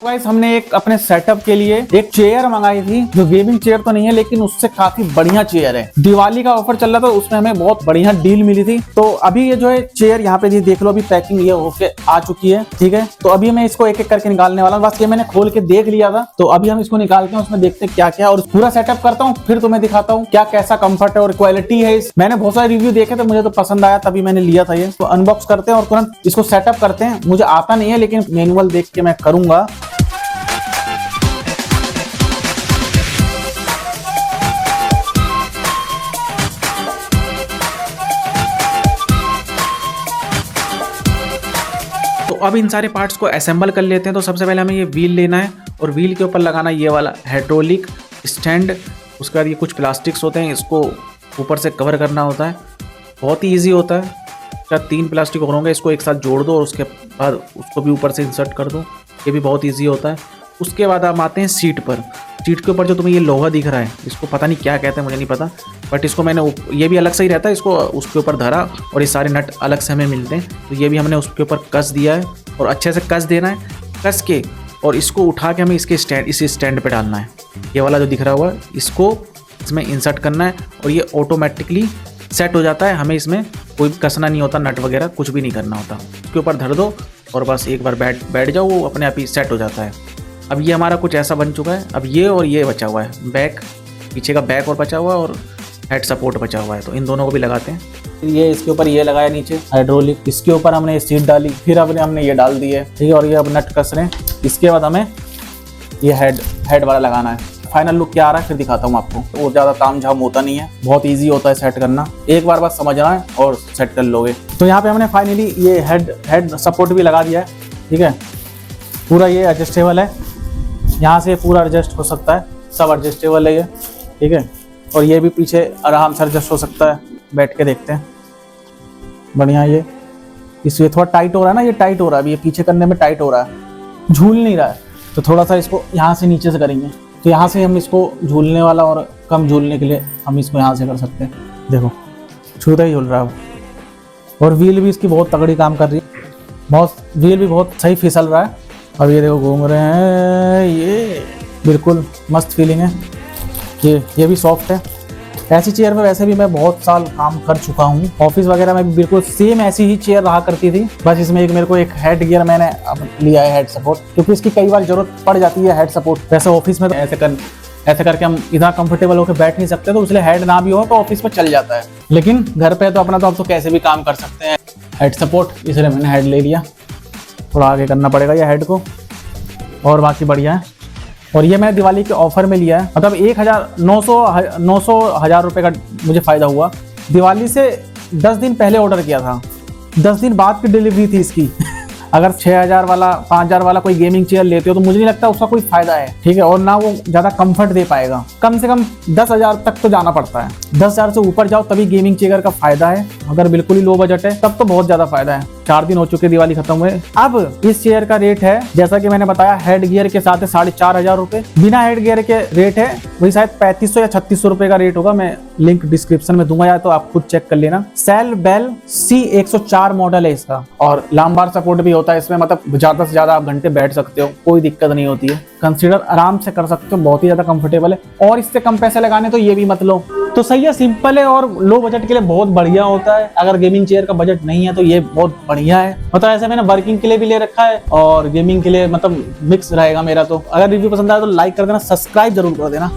Guys हमने एक अपने सेटअप के लिए एक चेयर मंगाई थी, जो गेमिंग चेयर तो नहीं है लेकिन उससे काफी बढ़िया चेयर है। दिवाली का ऑफर चल रहा था, उसमें हमें बहुत बढ़िया डील मिली थी। तो अभी ये जो है चेयर यहाँ पे देख लो, अभी पैकिंग ये होके आ चुकी है। ठीक है, तो अभी मैं इसको एक एक करके निकालने वाला हूँ। बस ये मैंने खोल के देख लिया था, तो अभी हम इसको निकालते हैं, उसमें देखते हैं क्या क्या, और पूरा सेटअप करता हूँ, फिर तुम्हें दिखाता हूँ क्या कैसा कंफर्ट है और क्वालिटी है। मैंने बहुत सारे रिव्यू देखे थे, मुझे तो पसंद आया, तभी मैंने लिया था ये। तो अनबॉक्स करते हैं और तुरंत इसको सेटअप करते हैं। मुझे आता नहीं है लेकिन मैनुअल देख के मैं करूंगा। तो अब इन सारे पार्ट्स को असेंबल कर लेते हैं। तो सबसे पहले हमें ये व्हील लेना है और व्हील के ऊपर लगाना ये वाला हाइड्रोलिक स्टैंड। उसके बाद ये कुछ प्लास्टिक्स होते हैं, इसको ऊपर से कवर करना होता है। बहुत ही ईजी होता है। क्या 3 प्लास्टिक और होंगे, इसको एक साथ जोड़ दो और उसके बाद उसको भी ऊपर से इंसर्ट कर दो। ये भी बहुत ईजी होता है। उसके बाद हम आते हैं सीट पर। सीट के ऊपर जो तुम्हें ये लोहा दिख रहा है, इसको पता नहीं क्या कहते हैं, मुझे नहीं पता, बट इसको मैंने, ये भी अलग से ही रहता है, इसको उसके ऊपर धरा और ये सारे नट अलग से हमें मिलते हैं। तो ये भी हमने उसके ऊपर कस दिया है और अच्छे से कस देना है। कस के और इसको उठा के हमें इसके इस स्टैंड पे डालना है। ये वाला जो दिख रहा हुआ है, इसको इसमें इंसर्ट करना है और ये ऑटोमेटिकली सेट हो जाता है। हमें इसमें कोई कसना नहीं होता, नट वगैरह कुछ भी नहीं करना होता। उसके ऊपर धर दो और बस एक बार बैठ जाओ, वो अपने आप ही सेट हो जाता है। अब ये हमारा कुछ ऐसा बन चुका है। अब ये और ये बचा हुआ है, बैक, पीछे का बैक और बचा हुआ है और हेड सपोर्ट बचा हुआ है। तो इन दोनों को भी लगाते हैं। ये इसके ऊपर ये लगाया नीचे हाइड्रोलिक, इसके ऊपर हमने ये सीट डाली, फिर हमने ये डाल दी है। ठीक है, और ये अब नट कस रहे हैं। इसके बाद हमें ये हेड वाला लगाना है। फाइनल लुक क्या आ रहा है फिर दिखाता हूँ आपको। तो वो ज़्यादा ताम झाम होता नहीं है, बहुत ईजी होता है सेट करना। एक बार बस समझना है और सेट कर लोगे। तो यहाँ पे हमने फाइनली ये हेड सपोर्ट भी लगा दिया है। ठीक है, पूरा ये एडजस्टेबल है, यहाँ से पूरा एडजस्ट हो सकता है, सब एडजस्टेबल है ये। ठीक है, और ये भी पीछे आराम से एडजस्ट हो सकता है। बैठ के देखते हैं, बढ़िया। ये इसलिए थोड़ा टाइट हो रहा है ना, ये टाइट हो रहा है अभी, ये पीछे करने में टाइट हो रहा है, झूल नहीं रहा है। तो थोड़ा सा इसको यहाँ से नीचे से करेंगे, तो यहाँ से हम इसको झूलने वाला और कम झूलने के लिए हम इसको यहाँ से कर सकते हैं। देखो छूता ही झूल रहा है। और व्हील भी इसकी बहुत तगड़ी काम कर रही है, व्हील भी बहुत सही फिसल रहा है। अब ये देखो घूम रहे हैं, ये बिल्कुल मस्त फीलिंग है। ये भी सॉफ्ट है। ऐसी चेयर में वैसे भी मैं बहुत साल काम कर चुका हूँ, ऑफिस वगैरह में भी बिल्कुल सेम ऐसी ही चेयर रहा करती थी। बस इसमें मेरे को एक हेड गियर मैंने अब लिया है, हेड सपोर्ट, क्योंकि इसकी कई बार जरूरत पड़ जाती है हेड सपोर्ट। वैसे ऑफिस में तो ऐसे करके हम इतना कंफर्टेबल होकर बैठ नहीं सकते, तो इसलिए हेड ना भी हो तो ऑफिस में चल जाता है। लेकिन घर पे तो अपना, तो अब तो कैसे भी काम कर सकते हैं। हेड सपोर्ट, इसलिए मैंने हेड ले लिया। थोड़ा आगे करना पड़ेगा ये हेड को, और बाकी बढ़िया है। और ये मैंने दिवाली के ऑफर में लिया है, मतलब 900 रुपये का मुझे फ़ायदा हुआ। दिवाली से 10 दिन पहले ऑर्डर किया था, 10 दिन बाद की डिलीवरी थी इसकी। अगर 6000 वाला 5000 वाला कोई गेमिंग चेयर लेते हो तो मुझे नहीं लगता उसका कोई फायदा है। ठीक है, और ना वो ज़्यादा कंफर्ट दे पाएगा। कम से कम 10,000 तक तो जाना पड़ता है, 10,000 से ऊपर जाओ तभी गेमिंग चेयर का फायदा है। अगर बिल्कुल ही लो बजट है तब तो बहुत ज़्यादा फायदा है। 4 दिन हो चुके दिवाली खत्म हुए। अब इस चेयर का रेट है, जैसा कि मैंने बताया, हेड गियर के साथ है 4,500 रुपये। बिना हेड गियर के रेट है वही शायद 3500 या 3600 रुपये का रेट होगा। मैं लिंक डिस्क्रिप्शन में दूंगा, या तो आप खुद चेक कर लेना। सेल बेल C104 मॉडल है इसका, और लामबार सपोर्ट भी होता है इसमें, मतलब ज़्यादा से ज़्यादा आप घंटे बैठ सकते हो, कोई दिक्कत नहीं होती है। कंसीडर आराम से कर सकते हो, बहुत ही ज़्यादा कंफर्टेबल है। और इससे कम पैसे लगाने तो ये भी मत लो, तो सही है, सिंपल है और लो बजट के लिए बहुत बढ़िया होता है। अगर गेमिंग चेयर का बजट नहीं है तो ये बहुत बढ़िया है। मतलब ऐसे मैंने वर्किंग के लिए भी ले रखा है और गेमिंग के लिए, मतलब मिक्स रहेगा मेरा। तो अगर रिव्यू पसंद आया तो लाइक कर देना, सब्सक्राइब जरूर कर देना।